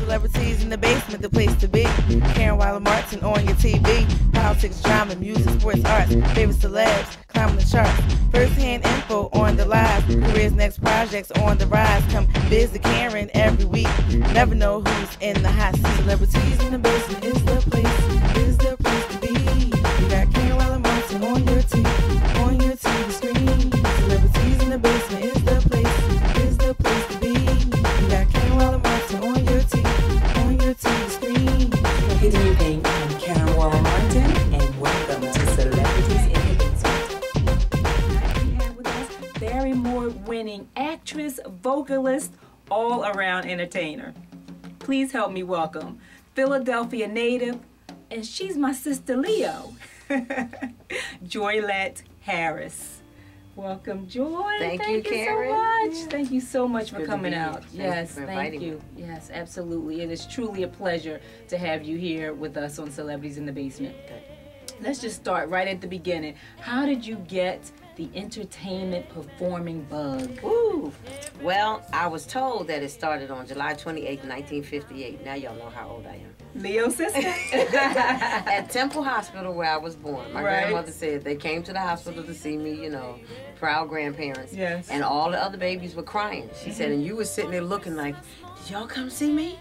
Celebrities in the basement, the place to be. Karen Wilder Martin on your TV. Politics, drama, music, sports, arts. Favorite celebs, climbing the charts. First-hand info on the live. Careers, next projects on the rise. Come visit Karen every week. Never know who's in the hot seat. Celebrities in the basement is the place to be. You got Karen Wilder Martin on your TV screen. Celebrities in the basement is the place to be. You got Karen Wilder Martin on your TV screen. Good evening, I'm Karen Wilder Martin, and welcome to Celebrities in the Basement. We have with us Barrymore-winning actress, vocalist, all-around entertainer. Please help me welcome Philadelphia native, and she's my sister Leo, Joylette Harris. Welcome, Joy. Thank you, Karen. So much. Yeah. Thank you so much for coming out. Yes, thank you. Yes, absolutely. It is truly a pleasure to have you here with us on Celebrities in the Basement. Let's just start right at the beginning. How did you get the entertainment performing bug? Ooh. Well, I was told that it started on July 28, 1958. Now y'all know how old I am. Leo's sister? At Temple Hospital, where I was born. My grandmother said they came to the hospital to see me, you know, proud grandparents. Yes. And all the other babies were crying. She said, and you were sitting there looking like, did y'all come see me?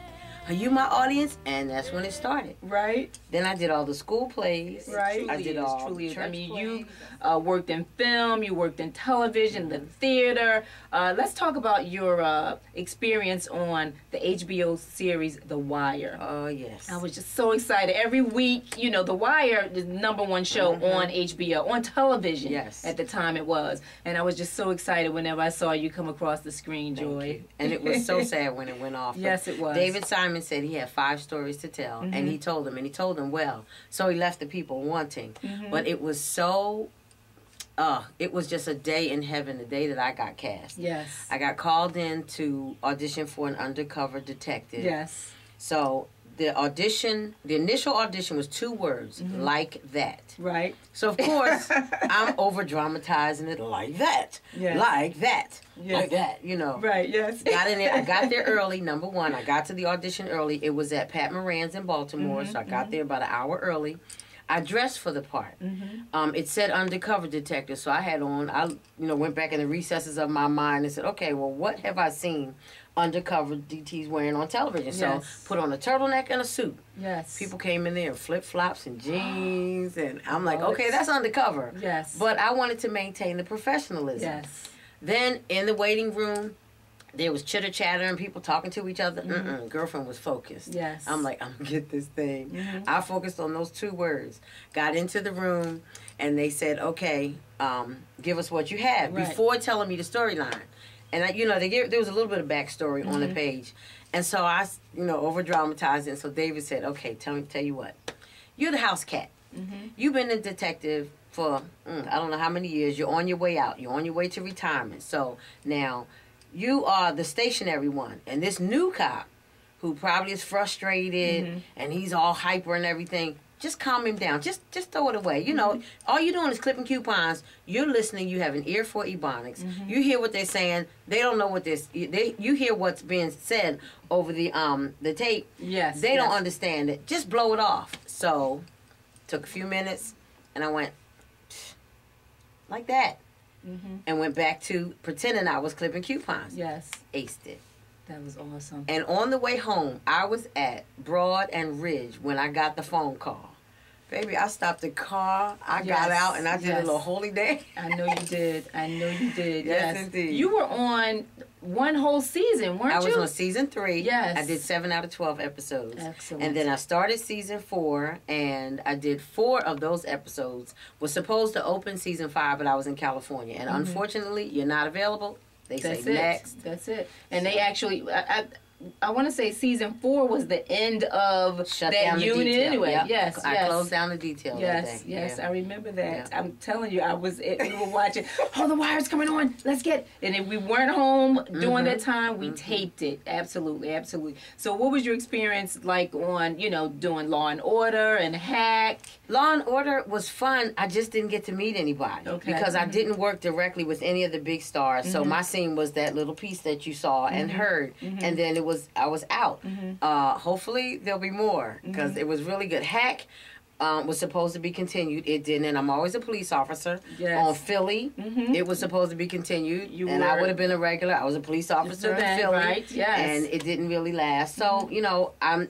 Are you my audience? And that's when it started. Right. Then I did all the school plays. Right. I did all church I mean, plays. you worked in film, you worked in television, the theater. Let's talk about your experience on the HBO series The Wire. Oh, yes. I was just so excited. Every week, you know, The Wire is the #1 show on HBO, on television. Yes. At the time it was. And I was just so excited whenever I saw you come across the screen, Joy. And it was so sad when it went off. Yes, it was. David Simon said he had 5 stories to tell, and he told them well. So he left the people wanting. But it was so, it was just a day in heaven, the day that I got cast. Yes. I got called in to audition for an undercover detective. Yes. So the initial audition was 2 words, like that. Right. So, of course, I'm over-dramatizing it like that. Yes. Like that. Yes. Like that, you know. Right, yes. Got in there. I got there early, #1. I got to the audition early. It was at Pat Moran's in Baltimore, so I got there about an hour early. I dressed for the part. It said undercover detective, so I had on, went back in the recesses of my mind and said, okay, well, what have I seen undercover DTs wearing on television? Yes. So put on a turtleneck and a suit. Yes. People came in there in flip-flops and jeans, and I'm like, okay, that's undercover. Yes. But I wanted to maintain the professionalism. Yes. Then in the waiting room, there was chitter-chatter and people talking to each other. Girlfriend was focused. Yes. I'm like, I'm going to get this thing. I focused on those 2 words. Got into the room, and they said, okay, give us what you have, before telling me the storyline. And, there was a little bit of backstory on the page. And so I, over-dramatized it. And so David said, okay, tell you what. You're the house cat. You've been a detective for, I don't know how many years. You're on your way out. You're on your way to retirement. So now you are the stationary one. And this new cop, who probably is frustrated, and he's all hyper and everything, just calm him down. Just throw it away. You know, all you're doing is clipping coupons. You're listening. You have an ear for ebonics. You hear what they're saying. They don't know what you hear what's being said over the tape. Yes. They don't understand it. Just blow it off. So, took a few minutes, and I went like that, and went back to pretending I was clipping coupons. Yes. Aced it. That was awesome. And on the way home, I was at Broad and Ridge when I got the phone call. Baby, I stopped the car. I got out and I did a little holy day. I know you did. Yes, indeed. You were on one whole season, weren't you? I was on season 3. Yes. I did 7 out of 12 episodes. Excellent. And then I started season 4, and I did 4 of those episodes. Was supposed to open season 5, but I was in California. And unfortunately, you're not available. They say next. That's it. And they actually, I want to say season 4 was the end of that unit anyway. Yep. Yes, I closed down the detail that day. Yes, I remember that. Yeah. I'm telling you, we were watching, oh, The Wire's coming on, let's get, and if we weren't home during that time, we taped it. Absolutely, absolutely. So what was your experience like on, doing Law and Order and Hack? Law and Order was fun. I just didn't get to meet anybody because I didn't work directly with any of the big stars. So my scene was that little piece that you saw and heard, and then it was out. Hopefully there'll be more because it was really good. Hack was supposed to be continued. It didn't, and I'm always a police officer. Yes. On Philly, it was supposed to be continued, I would have been a regular. I was a police officer in Philly, right? Yes. And it didn't really last. So you know, I'm.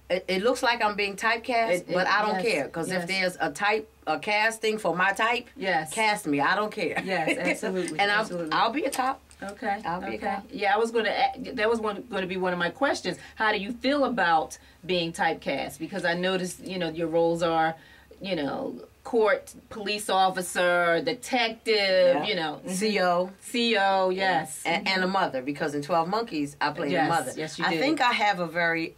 It looks like I'm being typecast, but I don't care because if there's a casting for my type, cast me. I don't care. Yes, absolutely. And absolutely. I'll be a cop. Okay. I'll be a cop. Yeah, I was going to. That was going to be one of my questions. How do you feel about being typecast? Because I noticed, you know, your roles are, you know, court police officer, detective, you know, CO, yes, and a mother. Because in 12 Monkeys, I played a mother. Yes, you did. I think I have a very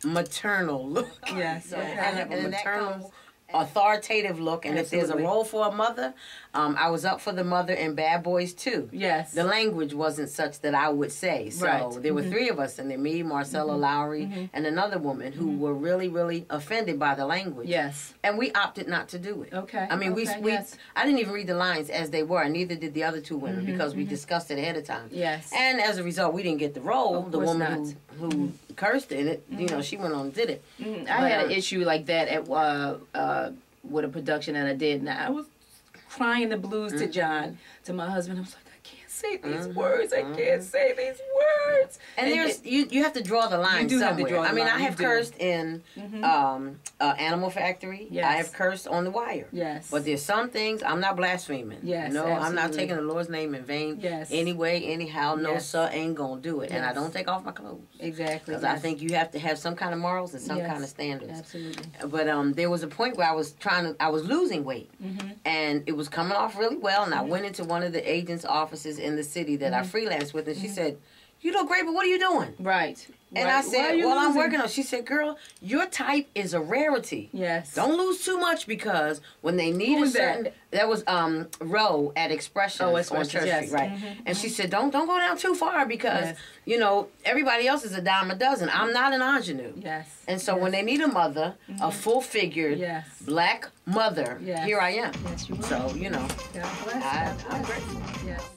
maternal look. Yes, so I have a maternal, authoritative look, and if there's a role for a mother, I was up for the mother in Bad Boys 2. Yes. The language wasn't such that I would say. So there were three of us, and then me, Marcella Lowry, and another woman who were really, really offended by the language. Yes. And we opted not to do it. Okay. I mean, I didn't even read the lines as they were, and neither did the other two women because we discussed it ahead of time. Yes. And as a result, we didn't get the role. The woman who cursed in it, you know, she went on and did it. I had an issue like that at with a production that I did, and I was crying the blues to John, to my husband. I was like, I can't say these words. I can't say these words. And there's you have to draw the line somewhere. Have to draw the line. I have cursed in Animal Factory. Yes. I have cursed on The Wire. Yes. But there's some things I'm not blaspheming. Yes, no, absolutely. I'm not taking the Lord's name in vain. Yes. Anyway, anyhow, no Yes. sir, ain't gonna do it. Yes. And I don't take off my clothes. Exactly. Because I think you have to have some kind of morals and some kind of standards. Absolutely. But there was a point where I was losing weight, and it was coming off really well. And I went into one of the agent's offices in the city that I freelance with, and she said, "You look great, but what are you doing?" Right. And I said, "Well, I'm working on." She said, "Girl, your type is a rarity. Yes. Don't lose too much because when they need a certain that was Roe at Expression on Church Street, right?" And she said, "Don't go down too far because you know everybody else is a dime a dozen. I'm not an ingenue." Yes. And so when they need a mother, a full-figured black mother, here I am. Yes, you are. So you know, God bless. I'm grateful. Yes.